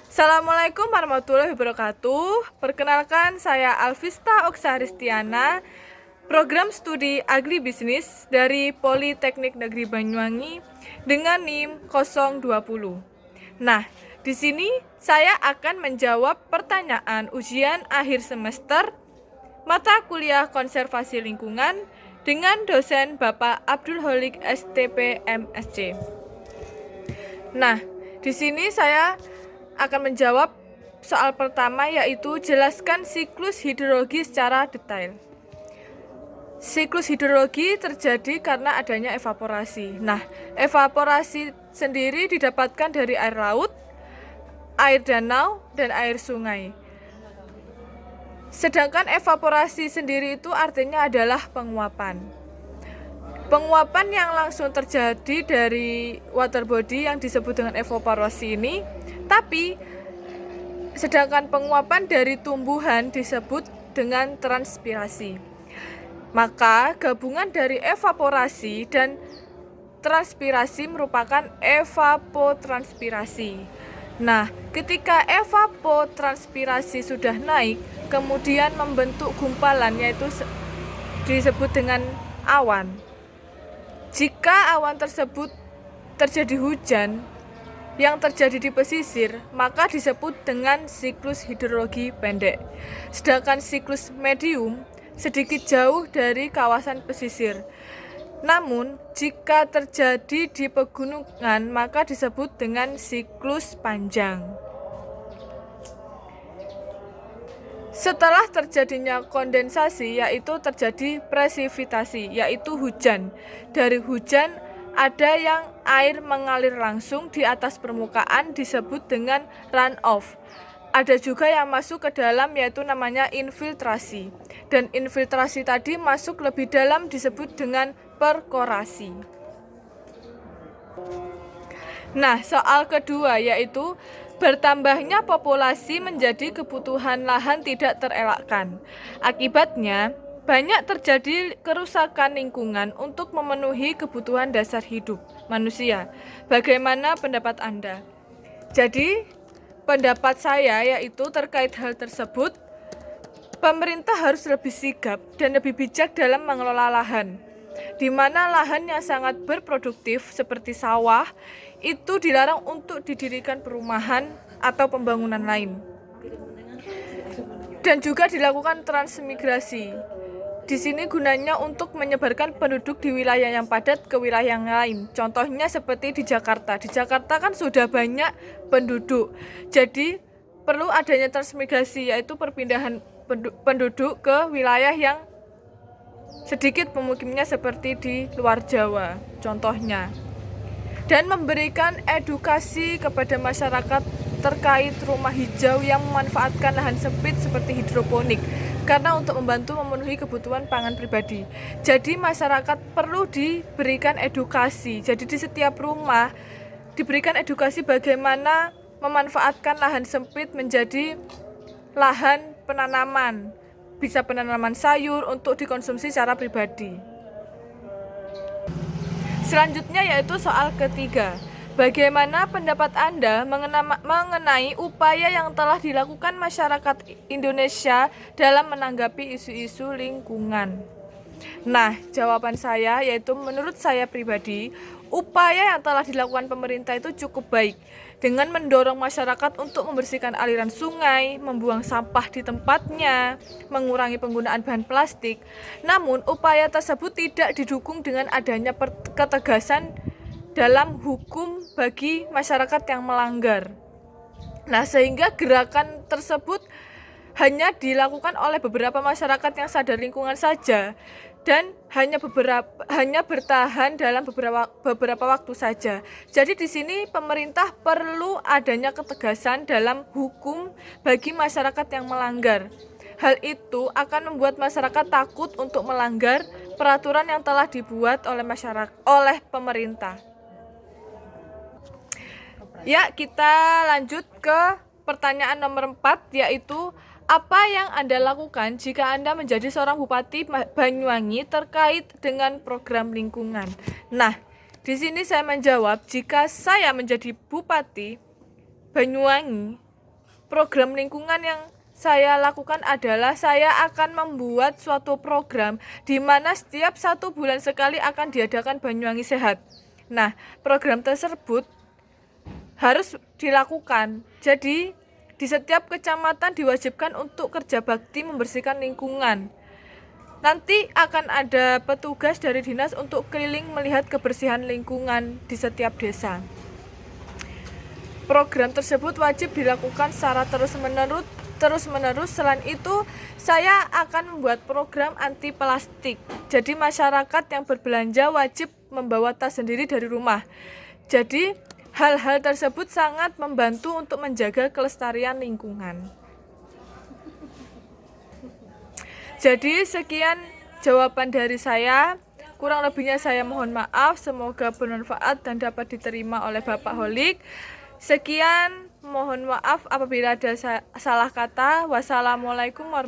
Assalamualaikum warahmatullahi wabarakatuh. Perkenalkan, saya Alvista Oksaristiana, program studi agribisnis dari Politeknik Negeri Banyuwangi dengan NIM 020. Nah, di sini saya akan menjawab pertanyaan ujian akhir semester mata kuliah konservasi lingkungan dengan dosen Bapak Abdul Holik STP MSc. Nah, di sini saya akan menjawab soal pertama, yaitu jelaskan siklus hidrologi secara detail. Siklus hidrologi terjadi karena adanya evaporasi. Nah, evaporasi sendiri didapatkan dari air laut, air danau, dan air sungai. Sedangkan evaporasi sendiri itu artinya adalah penguapan. Penguapan yang langsung terjadi dari water body yang disebut dengan evaporasi ini, tapi sedangkan penguapan dari tumbuhan disebut dengan transpirasi. Maka gabungan dari evaporasi dan transpirasi merupakan evapotranspirasi. Nah, ketika evapotranspirasi sudah naik, kemudian membentuk gumpalan, yaitu disebut dengan awan. Jika awan tersebut terjadi hujan yang terjadi di pesisir, maka disebut dengan siklus hidrologi pendek. Sedangkan siklus medium sedikit jauh dari kawasan pesisir. Namun, jika terjadi di pegunungan, maka disebut dengan siklus panjang. Setelah terjadinya kondensasi, yaitu terjadi presipitasi, yaitu hujan. Dari hujan ada yang air mengalir langsung di atas permukaan disebut dengan runoff. Ada juga yang masuk ke dalam, yaitu namanya infiltrasi. Dan infiltrasi tadi masuk lebih dalam disebut dengan perkorasi. Nah, soal kedua yaitu bertambahnya populasi menjadi kebutuhan lahan tidak terelakkan. Akibatnya, banyak terjadi kerusakan lingkungan untuk memenuhi kebutuhan dasar hidup manusia. Bagaimana pendapat Anda? Jadi, pendapat saya yaitu terkait hal tersebut, pemerintah harus lebih sigap dan lebih bijak dalam mengelola lahan, di mana lahan yang sangat berproduktif seperti sawah itu dilarang untuk didirikan perumahan atau pembangunan lain. Dan juga dilakukan transmigrasi. Di sini gunanya untuk menyebarkan penduduk di wilayah yang padat ke wilayah yang lain. Contohnya seperti di Jakarta. Di Jakarta kan sudah banyak penduduk. Jadi perlu adanya transmigrasi, yaitu perpindahan penduduk ke wilayah yang sedikit pemukimnya seperti di luar Jawa, contohnya. Dan memberikan edukasi kepada masyarakat terkait rumah hijau yang memanfaatkan lahan sempit seperti hidroponik, karena untuk membantu memenuhi kebutuhan pangan pribadi. Jadi masyarakat perlu diberikan edukasi. Jadi di setiap rumah diberikan edukasi bagaimana memanfaatkan lahan sempit menjadi lahan penanaman. Bisa penanaman sayur untuk dikonsumsi secara pribadi. Selanjutnya yaitu soal ketiga. Bagaimana pendapat Anda mengenai upaya yang telah dilakukan masyarakat Indonesia dalam menanggapi isu-isu lingkungan? Nah, jawaban saya yaitu menurut saya pribadi, upaya yang telah dilakukan pemerintah itu cukup baik dengan mendorong masyarakat untuk membersihkan aliran sungai, membuang sampah di tempatnya, mengurangi penggunaan bahan plastik. Namun, upaya tersebut tidak didukung dengan adanya ketegasan dalam hukum bagi masyarakat yang melanggar. Nah, sehingga gerakan tersebut hanya dilakukan oleh beberapa masyarakat yang sadar lingkungan saja dan hanya bertahan dalam beberapa waktu saja. Jadi di sini pemerintah perlu adanya ketegasan dalam hukum bagi masyarakat yang melanggar. Hal itu akan membuat masyarakat takut untuk melanggar peraturan yang telah dibuat oleh pemerintah. Ya, kita lanjut ke pertanyaan nomor 4, yaitu apa yang Anda lakukan jika Anda menjadi seorang Bupati Banyuwangi terkait dengan program lingkungan? Nah, di sini saya menjawab, jika saya menjadi Bupati, Banyuwangi, program lingkungan yang saya lakukan adalah saya akan membuat suatu program di mana setiap 1 bulan sekali akan diadakan Banyuwangi Sehat. Nah, program tersebut harus dilakukan. Jadi, di setiap kecamatan diwajibkan untuk kerja bakti membersihkan lingkungan. Nanti akan ada petugas dari dinas untuk keliling melihat kebersihan lingkungan di setiap desa. Program tersebut wajib dilakukan secara terus-menerus. Selain itu, saya akan membuat program anti plastik. Jadi masyarakat yang berbelanja wajib membawa tas sendiri dari rumah. Jadi hal-hal tersebut sangat membantu untuk menjaga kelestarian lingkungan. Jadi sekian jawaban dari saya. Kurang lebihnya saya mohon maaf. Semoga bermanfaat dan dapat diterima oleh Bapak Holik. Sekian, mohon maaf apabila ada salah kata. Wassalamualaikum warahmatullahi wabarakatuh.